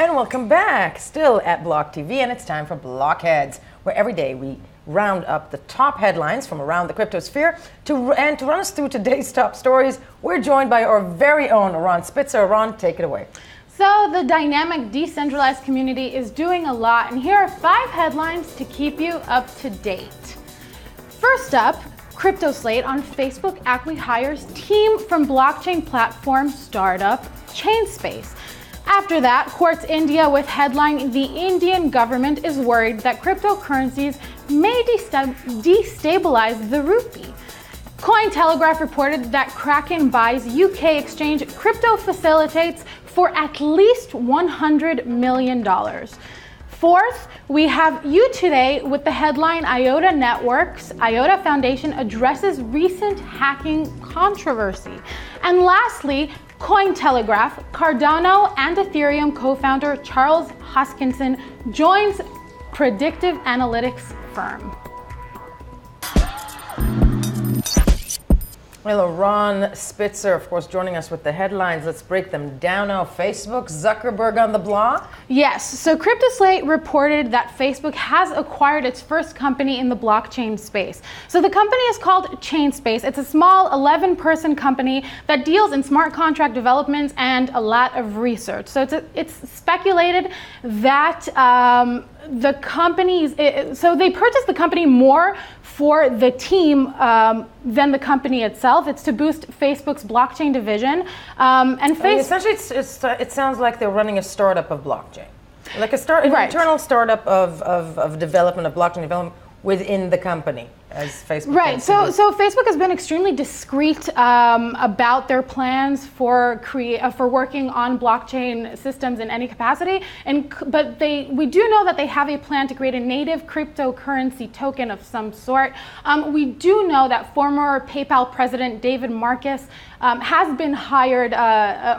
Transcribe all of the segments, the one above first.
And welcome back, still at BLOCKTV, and it's time for Blockheads, where every day we round up the top headlines from around the cryptosphere. To run us through today's top stories, we're joined by our very own Ron Spitzer. Ron, take it away. So the dynamic decentralized community is doing a lot, and here are 5 headlines to keep you up to date. First up, Crypto Slate on Facebook acqui-hires team from blockchain platform startup chainspace. After that, Quartz India with headline, the Indian government is worried that cryptocurrencies may destabilize the rupee. Cointelegraph reported that Kraken buys UK exchange crypto facilitates for at least $100 million. Fourth, we have You Today with the headline, IOTA Networks, IOTA Foundation addresses recent hacking controversy. And lastly, Cointelegraph, Cardano and Ethereum co-founder Charles Hoskinson joins predictive analytics firm. Hello, Ron Spitzer, of course, joining us with the headlines. Let's break them down now. Facebook, Zuckerberg on the block? Yes, so CryptoSlate reported that Facebook has acquired its first company in the blockchain space. So the company is called Chainspace. It's a small 11-person company that deals in smart contract developments and a lot of research. So it's speculated that the companies, so they purchased the company more for the team than the company itself. It's to boost Facebook's blockchain division. Essentially, it sounds like they're running a startup of blockchain, like an internal startup of development of blockchain development within the company, as Facebook. Right. So Facebook has been extremely discreet about their plans for working on blockchain systems in any capacity. But we do know that they have a plan to create a native cryptocurrency token of some sort. We do know that former PayPal president David Marcus has been hired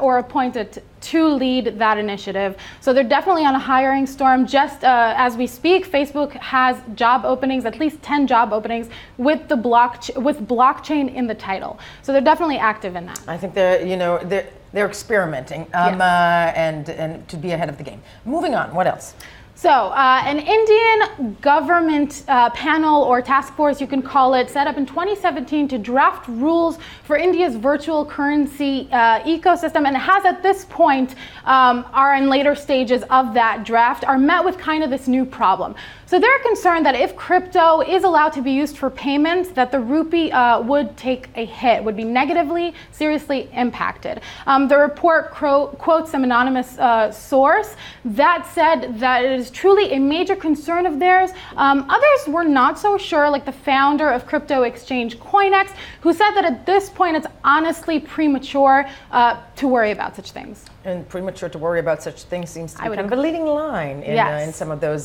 or appointed to lead that initiative. So they're definitely on a hiring storm. Just as we speak, Facebook has job openings, at least 10 job openings with blockchain in the title. So they're definitely active in that. I think they're experimenting and to be ahead of the game. Moving on, what else? So an Indian government panel or task force, you can call it, set up in 2017 to draft rules for India's virtual currency ecosystem, and has at this point, are in later stages of that draft, are met with kind of this new problem. So they're concerned that if crypto is allowed to be used for payments, that the rupee would take a hit, would be negatively, seriously impacted. The report quotes some anonymous source that said that it is truly a major concern of theirs. Others were not so sure, like the founder of crypto exchange CoinEx, who said that at this point it's honestly premature to worry about such things. And premature to worry about such things seems to be kind of a leading line in some of those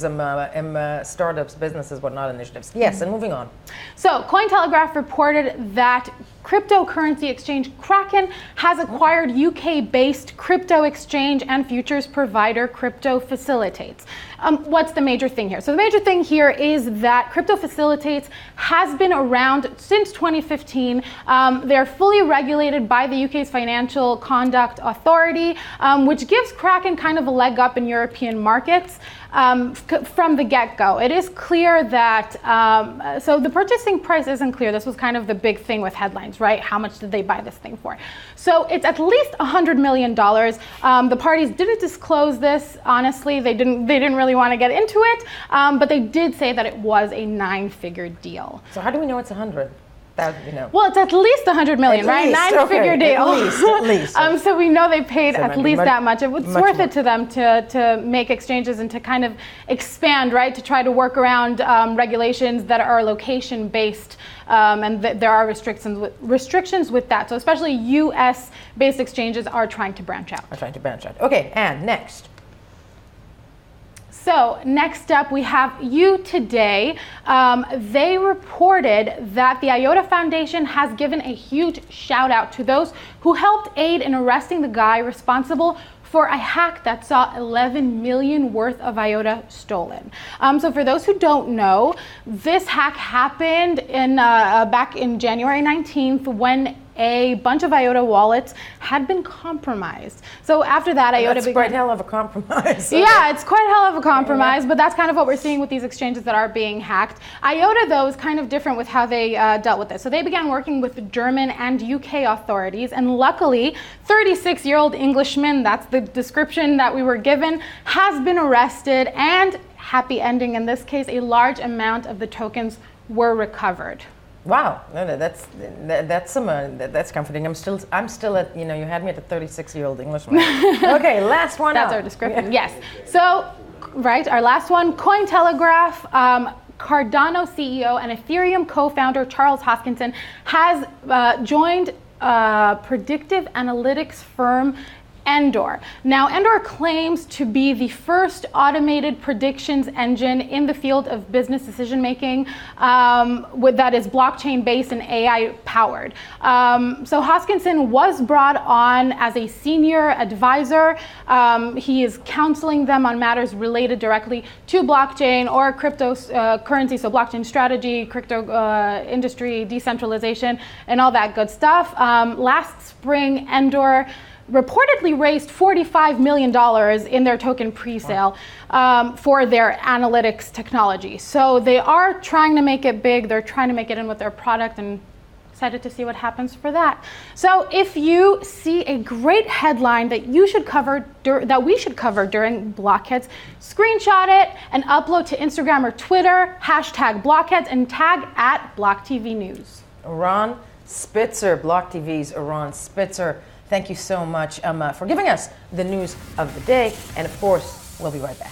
startups, businesses, whatnot, initiatives. Yes, and moving on. So Cointelegraph reported that cryptocurrency exchange Kraken has acquired UK-based crypto exchange and futures provider Crypto Facilitates. What's the major thing here? So the major thing here is that Crypto Facilitates has been around since 2015. They're fully regulated by the UK's Financial Conduct Authority, which gives Kraken kind of a leg up in European markets. From the get-go. It is clear that, so the purchasing price isn't clear. This was kind of the big thing with headlines, right? How much did they buy this thing for? So it's at least $100 million. The parties didn't disclose this, honestly. They didn't really want to get into it, but they did say that it was a 9-figure deal. So how do we know it's 100? Well, it's at least 100 million, right? 9-figure deal. At least. So we know they paid at least that much. It's worth it to them to make exchanges and to kind of expand, right? To try to work around regulations that are location-based, and there are restrictions with that. So especially U.S.-based exchanges are trying to branch out. Okay, and next. So next up, we have You Today. They reported that the IOTA Foundation has given a huge shout out to those who helped aid in arresting the guy responsible for a hack that saw 11 million worth of IOTA stolen. So for those who don't know, this hack happened back in January 19th when a bunch of IOTA wallets had been compromised. So after that, IOTA That's quite hell of a compromise. Yeah, it's quite hell of a compromise, but that's kind of what we're seeing with these exchanges that are being hacked. IOTA, though, is kind of different with how they dealt with this. So they began working with the German and UK authorities, and luckily, 36-year-old Englishman, that's the description that we were given, has been arrested, and happy ending in this case, a large amount of the tokens were recovered. Wow, that's comforting. I'm still at, you had me at the 36-year-old Englishman. Okay, last one. That's our description. Yes. So, right, our last one, Cointelegraph. Cardano CEO and Ethereum co-founder Charles Hoskinson has joined predictive analytics firm Endor. Now, Endor claims to be the first automated predictions engine in the field of business decision making that is blockchain based and AI powered. So Hoskinson was brought on as a senior advisor. He is counseling them on matters related directly to blockchain or cryptocurrency, so blockchain strategy, crypto industry, decentralization, and all that good stuff. Last spring, Endor reportedly raised $45 million in their token pre-sale for their analytics technology. So they are trying to make it big. They're trying to make it in with their product, and excited to see what happens for that. So if you see a great headline that you should cover, that we should cover during Blockheads, screenshot it and upload to Instagram or Twitter, #Blockheads, and tag at BLOCKTV News. Ron Spitzer, BLOCKTV's Ron Spitzer. Thank you so much for giving us the news of the day. And of course, we'll be right back.